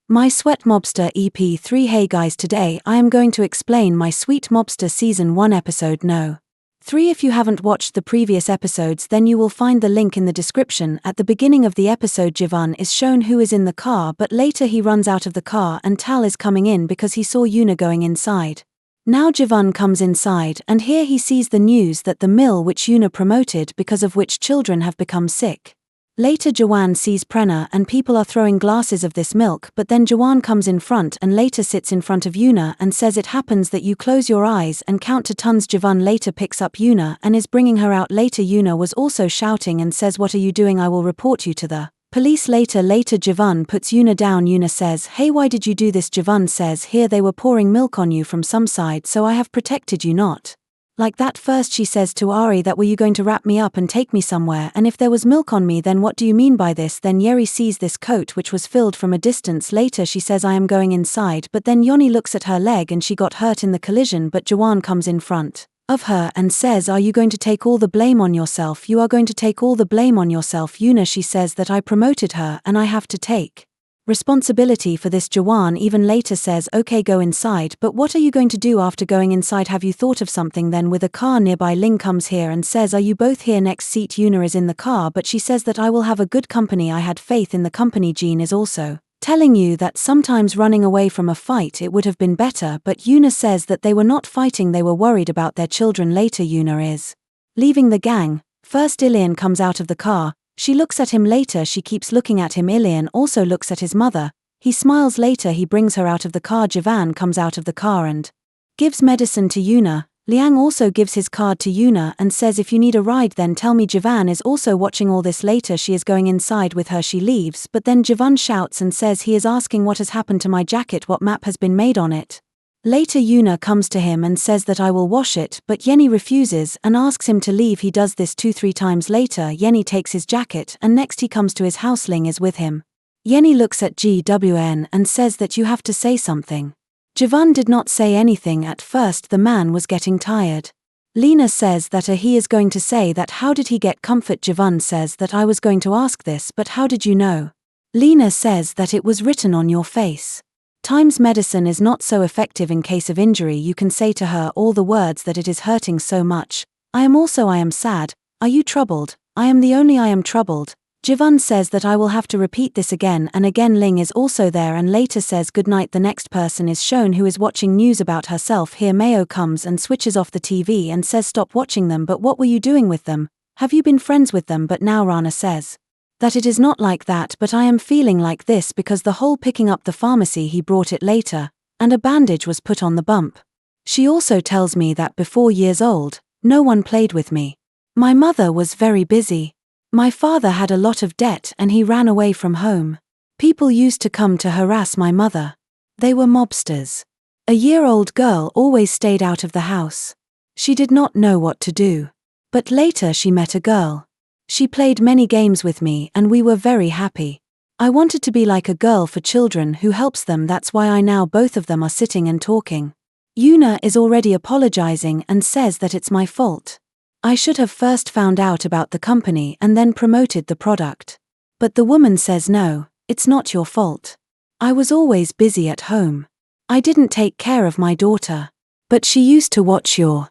My Sweat Mobster EP3. Hey guys, today I am going to explain My Sweet Mobster Season 1 Episode No. 3. If you haven't watched the previous episodes, then you will find the link in the description. At the beginning of the episode, Ji Hwan is shown who is in the car, but later he runs out of the car and Tal is coming in because he saw Eun Ha going inside. Now Ji Hwan comes inside and here he sees the news that the mill which Eun Ha promoted, because of which children have become sick. Later Ji Hwan sees Prena and people are throwing glasses of this milk, but then Ji Hwan comes in front and later sits in front of Eun Ha and says it happens that you close your eyes and count to tons. Ji Hwan later picks up Eun Ha and is bringing her out. Later Eun Ha was also shouting and says, "What are you doing? I will report you to the police." Later Ji Hwan puts Eun Ha down. Eun Ha says, "Hey, why did you do this?" Ji Hwan says, "Here they were pouring milk on you from some side, so I have protected you, not like that." First she says to Aria that, "Were you going to wrap me up and take me somewhere, and if there was milk on me then what do you mean by this?" Then Yeri sees this coat which was filled from a distance. Later she says, "I am going inside," but then Yoni looks at her leg and she got hurt in the collision, but Ji Hwan comes in front of her and says, "Are you going to take all the blame on yourself? You are going to take all the blame on yourself." Eun Ha, she says that I promoted her and I have to take responsibility for this. Ji Hwan even later says, "Okay, go inside, but what are you going to do after going inside? Have you thought of something?" Then with a car nearby, Ling comes here and says, "Are you both here?" Next seat Eun Ha is in the car, but she says that I will have a good company. I had faith in the company. Jean is also telling you that sometimes running away from a fight it would have been better, but Eun Ha says that they were not fighting, they were worried about their children. Later Eun Ha is leaving the gang. First Ilian comes out of the car. She looks at him. Later she keeps looking at him. Ilian also looks at his mother. He smiles. Later he brings her out of the car. Ji Hwan comes out of the car and gives medicine to Eun Ha. Liang also gives his card to Eun Ha and says, "If you need a ride then tell me." Ji Hwan is also watching all this. Later she is going inside with her. She leaves, but then Ji Hwan shouts and says he is asking what has happened to my jacket, what map has been made on it. Later Eun Ha comes to him and says that I will wash it, but Yenny refuses and asks him to leave. He does this 2-3 times. Later Yenny takes his jacket and next he comes to his house. Ling is with him. Yenny looks at GWN and says that you have to say something. Ji Hwan did not say anything at first. The man was getting tired. Lena says that he is going to say that how did he get comfort. Ji Hwan says that I was going to ask this, but how did you know? Lena says that it was written on your face. Times medicine is not so effective in case of injury. You can say to her all the words that it is hurting so much. I am sad. Are you troubled? I am troubled. Ji Hwan says that I will have to repeat this again and again. Ling is also there and later says good night. The next person is shown who is watching news about herself. Here Mayo comes and switches off the TV and says stop watching them. But what were you doing with them? Have you been friends with them? But now Rana says that it is not like that, but I am feeling like this because the whole picking up the pharmacy he brought it later, and a bandage was put on the bump. She also tells me that before years old, no one played with me. My mother was very busy. My father had a lot of debt and he ran away from home. People used to come to harass my mother. They were mobsters. A year-old girl always stayed out of the house. She did not know what to do. But later she met a girl. She played many games with me and we were very happy. I wanted to be like a girl for children who helps them. That's why I now both of them are sitting and talking. Eun Ha is already apologizing and says that it's my fault. I should have first found out about the company and then promoted the product. But the woman says no, it's not your fault. I was always busy at home. I didn't take care of my daughter. But she used to watch your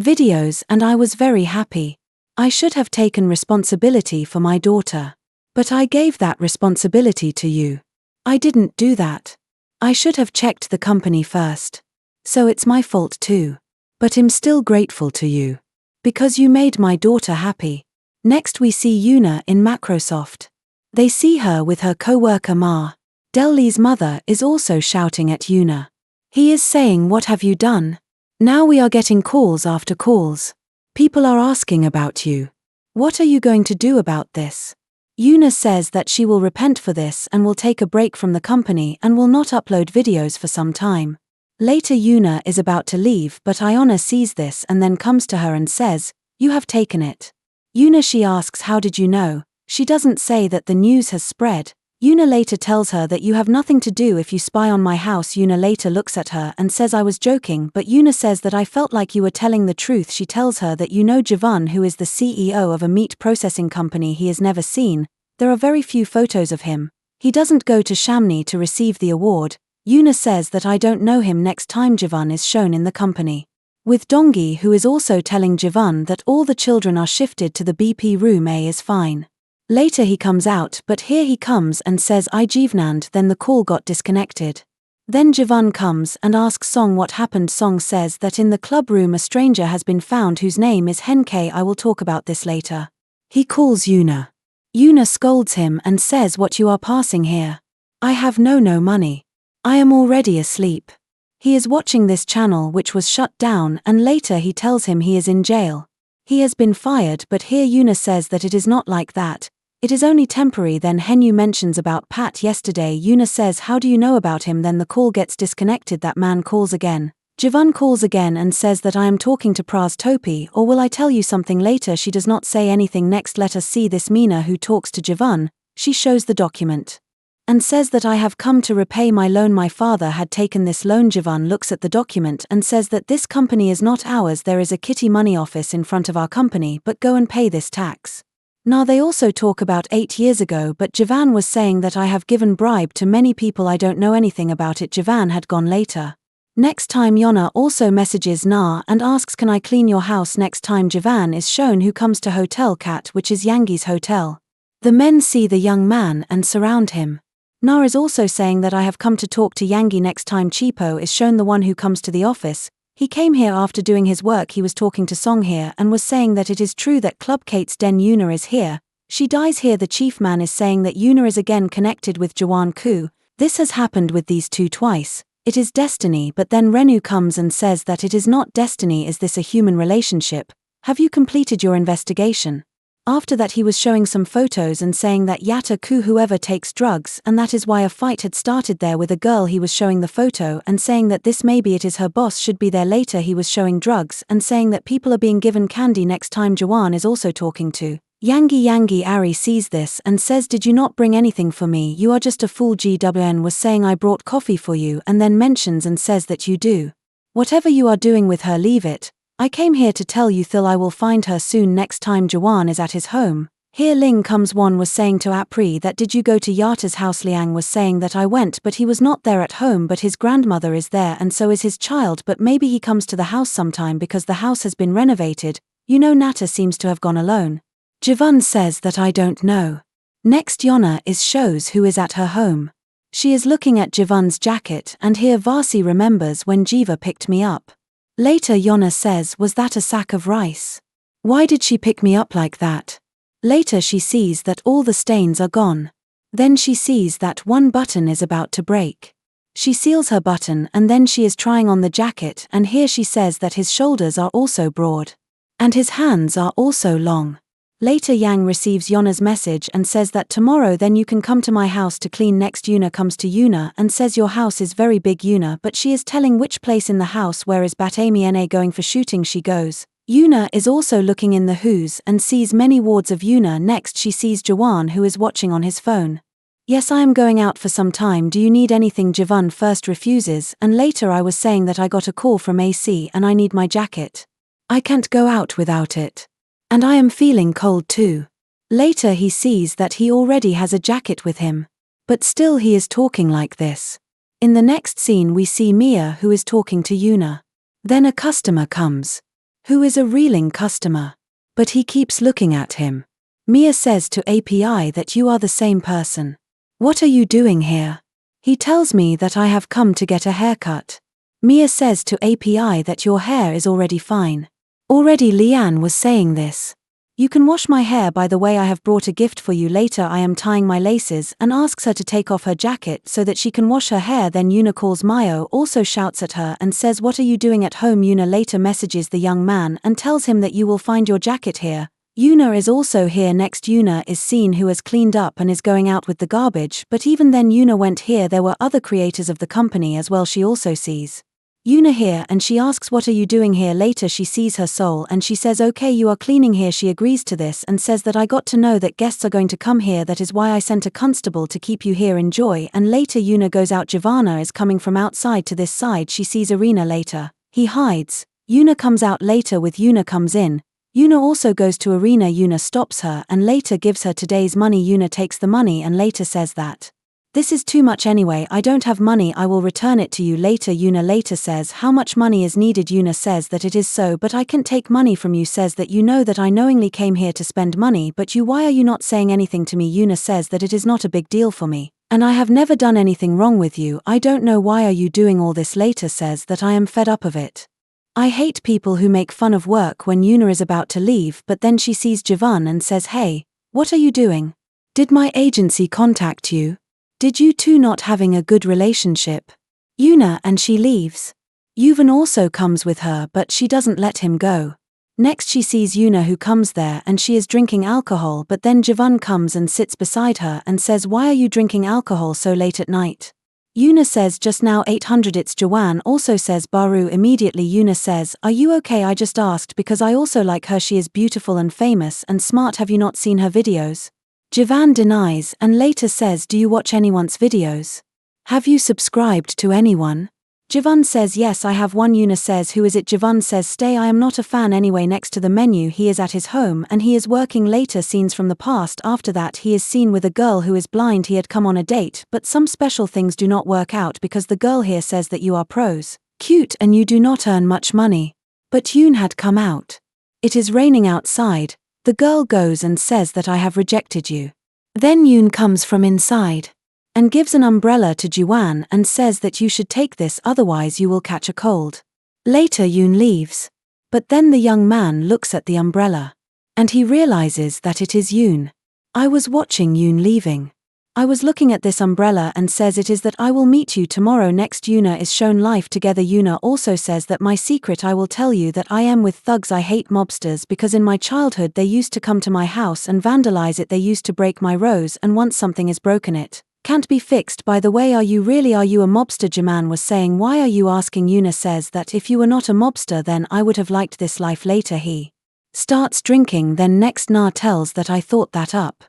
videos and I was very happy. I should have taken responsibility for my daughter. But I gave that responsibility to you. I didn't do that. I should have checked the company first. So it's my fault too. But I'm still grateful to you. Because you made my daughter happy. Next we see Eun Ha in Microsoft. They see her with her co-worker Ma. Delhi's mother is also shouting at Eun Ha. He is saying, "What have you done?" Now we are getting calls after calls. People are asking about you. What are you going to do about this? Eun Ha says that she will repent for this and will take a break from the company and will not upload videos for some time. Later Eun Ha is about to leave, but Iona sees this and then comes to her and says, "You have taken it." Eun Ha, she asks, "How did you know?" She doesn't say that the news has spread. Eun Ha later tells her that you have nothing to do if you spy on my house. Eun Ha later looks at her and says I was joking, but Eun Ha says that I felt like you were telling the truth. She tells her that you know Ji Hwan, who is the CEO of a meat processing company he has never seen. There are very few photos of him. He doesn't go to Shamni to receive the award. Yoona says that I don't know him. Next time Jivan is shown in the company with Dongi, who is also telling Jivan that all the children are shifted to the BP room. A is fine. Later he comes out, but here he comes and says I Jivnand, then the call got disconnected. Then Jivan comes and asks Song what happened. Song says that in the club room a stranger has been found whose name is Henke. I will talk about this later. He calls Yoona. Yoona scolds him and says what you are passing here. I have no money. I am already asleep. He is watching this channel which was shut down, and later he tells him he is in jail. He has been fired, but here Yoona says that it is not like that. It is only temporary. Then Henyu mentions about Pat yesterday. Yoona says how do you know about him? Then the call gets disconnected. That man calls again. Jivan calls again and says that I am talking to Praz Topi, or will I tell you something later? She does not say anything. Next let us see this Meena who talks to Jivan. She shows the document and says that I have come to repay my loan. My father had taken this loan. Jivan looks at the document and says that this company is not ours. There is a kitty money office in front of our company, but go and pay this tax. Now they also talk about 8 years ago, but Jivan was saying that I have given bribe to many people. I don't know anything about it. Jivan had gone later. Next time Yona also messages Na and asks can I clean your house. Next time Jivan is shown who comes to Hotel Cat, which is Yangi's hotel. The men see the young man and surround him. Na is also saying that I have come to talk to Yangi. Next time Chipo is shown, the one who comes to the office. He came here after doing his work. He was talking to Song here and was saying that it is true that Club Kate's den Yoona is here. She dies here. The chief man is saying that Yoona is again connected with Jawan Ku. This has happened with these two twice. It is destiny. But then Renu comes and says that it is not destiny. Is this a human relationship? Have you completed your investigation? After that he was showing some photos and saying that Yatta Ku whoever takes drugs, and that is why a fight had started there with a girl. He was showing the photo and saying that this maybe it is her boss should be there. Later he was showing drugs and saying that people are being given candy. Next time Jawan is also talking to Yangi. Ari sees this and says did you not bring anything for me? You are just a fool. GWN was saying I brought coffee for you and then mentions and says that you do. Whatever you are doing with her, leave it. I came here to tell you Thil I will find her soon. Next time Jawan is at his home. Here Ling comes. One was saying to Apri that did you go to Yata's house? Liang was saying that I went, but he was not there at home, but his grandmother is there and so is his child, but maybe he comes to the house sometime because the house has been renovated. You know Nata seems to have gone alone. Jivan says that I don't know. Next Yona is shows who is at her home. She is looking at Jivan's jacket and here Vasi remembers when Jiva picked me up. Later Yona says was that a sack of rice? Why did she pick me up like that? Later she sees that all the stains are gone. Then she sees that one button is about to break. She seals her button and then she is trying on the jacket and here she says that his shoulders are also broad. And his hands are also long. Later Yang receives Yona's message and says that tomorrow then you can come to my house to clean. Next Yoona comes to Yoona and says your house is very big Yoona, but she is telling which place in the house. Where is Batami Na going for shooting? She goes. Yoona is also looking in the who's and sees many wards of Yoona. Next she sees Jawan who is watching on his phone. Yes, I am going out for some time. Do you need anything? Javan first refuses and later I was saying that I got a call from AC and I need my jacket. I can't go out without it. And I am feeling cold too. Later he sees that he already has a jacket with him. But still he is talking like this. In the next scene we see Mia who is talking to Yoona. Then a customer comes. Who is a reeling customer. But he keeps looking at him. Mia says to API that you are the same person. What are you doing here? He tells me that I have come to get a haircut. Mia says to API that your hair is already fine. Already Lian was saying this. You can wash my hair. By the way, I have brought a gift for you. Later I am tying my laces and asks her to take off her jacket so that she can wash her hair. Then Yoona calls Mayo, also shouts at her and says what are you doing at home? Yoona later messages the young man and tells him that you will find your jacket here. Yoona is also here. Next Yoona is seen who has cleaned up and is going out with the garbage, but even then Yoona went here. There were other creators of the company as well. She also sees Yoona here and she asks what are you doing here? Later she sees her soul and she says okay you are cleaning here. She agrees to this and says that I got to know that guests are going to come here, that is why I sent a constable to keep you here. Enjoy. And later Yoona goes out. Javana is coming from outside to this side. She sees Arena later. He hides. Yoona comes out later with Yoona comes in. Yoona also goes to Arena. Yoona stops her and later gives her today's money. Yoona takes the money and later says that This is too much anyway, I don't have money, I will return it to you later. Yoon later says how much money is needed. Yoon says that it is so, but I can't take money from you. Says that you know that I knowingly came here to spend money, but why are you not saying anything to me? Yoon says that it is not a big deal for me, and I have never done anything wrong with you. I don't know why are you doing all this. Later says that I am fed up of it. I hate people who make fun of work. When Yoon is about to leave, but then she sees Ji Hwan and says, hey, what are you doing? Did my agency contact you? Did you two not having a good relationship? Yoon and she leaves. Yuvin also comes with her, but she doesn't let him go. Next she sees Yoon who comes there and she is drinking alcohol, but then Ji Hwan comes and sits beside her and says, why are you drinking alcohol so late at night? Yoon says just now 800. It's Ji Hwan also says Baru. Immediately Yoon says, are you okay? I just asked because I also like her, she is beautiful and famous and smart, have you not seen her videos? Ji Hwan denies and later says, do you watch anyone's videos? Have you subscribed to anyone? Ji Hwan says yes, I have one. Yoon says who is it? Ji Hwan says stay, I am not a fan anyway. Next to the menu he is at his home and he is working. Later scenes from the past. After that he is seen with a girl who is blind. He had come on a date, but some special things do not work out because the girl here says that you are pros, cute and you do not earn much money. But Yoon had come out. It is raining outside. The girl goes and says that I have rejected you. Then Yoon comes from inside and gives an umbrella to Ji Hwan and says that you should take this, otherwise you will catch a cold. Later Yoon leaves. But then the young man looks at the umbrella and he realizes that it is Yoon. I was watching Yoon leaving. I was looking at this umbrella and says it is that I will meet you tomorrow. Next Yoon is shown life together. Yoon also says that my secret, I will tell you that I am with thugs. I hate mobsters because in my childhood they used to come to my house and vandalize it. They used to break my rose and once something is broken it can't be fixed. By the way, are you a mobster? Jiman was saying, why are you asking? Yoon says that if you were not a mobster then I would have liked this life. Later he starts drinking, then next Na tells that I thought that up.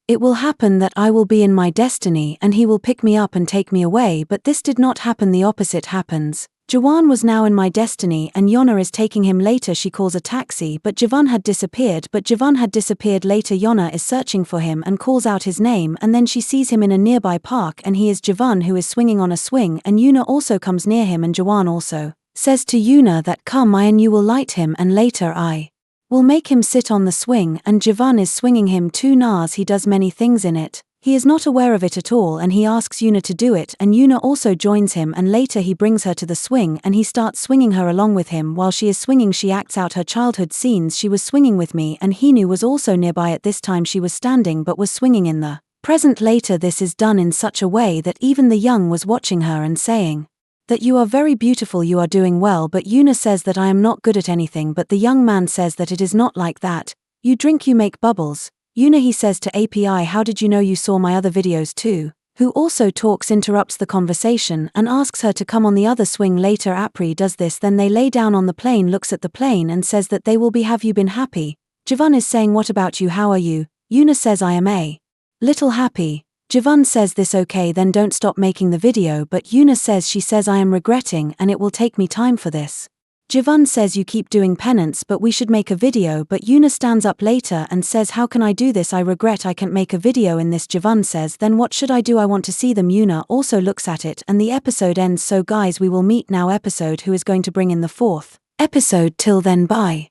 It will happen that I will be in my destiny and he will pick me up and take me away, but this did not happen, the opposite happens. Ji Hwan was now in my destiny and Yeona is taking him. Later she calls a taxi, but Ji Hwan had disappeared. Later Yeona is searching for him and calls out his name, and then she sees him in a nearby park and he is Ji Hwan who is swinging on a swing, and Yeona also comes near him and Ji Hwan also says to Yeona that come I and you will light him and later I will make him sit on the swing, and Ji Hwan is swinging him to Nas. He does many things in it. He is not aware of it at all and he asks Yeona to do it, and Yeona also joins him, and later he brings her to the swing and he starts swinging her along with him. While she is swinging she acts out her childhood scenes. She was swinging with me and Hinu was also nearby at this time. She was standing but was swinging in the present. Later this is done in such a way that even the young was watching her and saying that you are very beautiful, you are doing well, but Yeona says that I am not good at anything, but the young man says that it is not like that. You drink, you make bubbles. Yeona, he says to API, how did you know? You saw my other videos too? Who also talks, interrupts the conversation and asks her to come on the other swing. Later Apri does this, then they lay down on the plane, looks at the plane and says that they will be. Have you been happy? Ji Hwan is saying what about you, how are you? Yeona says I am a little happy. Ji Hwan says this okay then don't stop making the video, but Yeona says she says I am regretting and it will take me time for this. Ji Hwan says you keep doing penance but we should make a video, but Yeona stands up later and says how can I do this, I regret I can't make a video in this. Ji Hwan says then what should I do, I want to see them. Yeona also looks at it and the episode ends. So guys, we will meet now episode who is going to bring in the fourth episode. Till then, bye.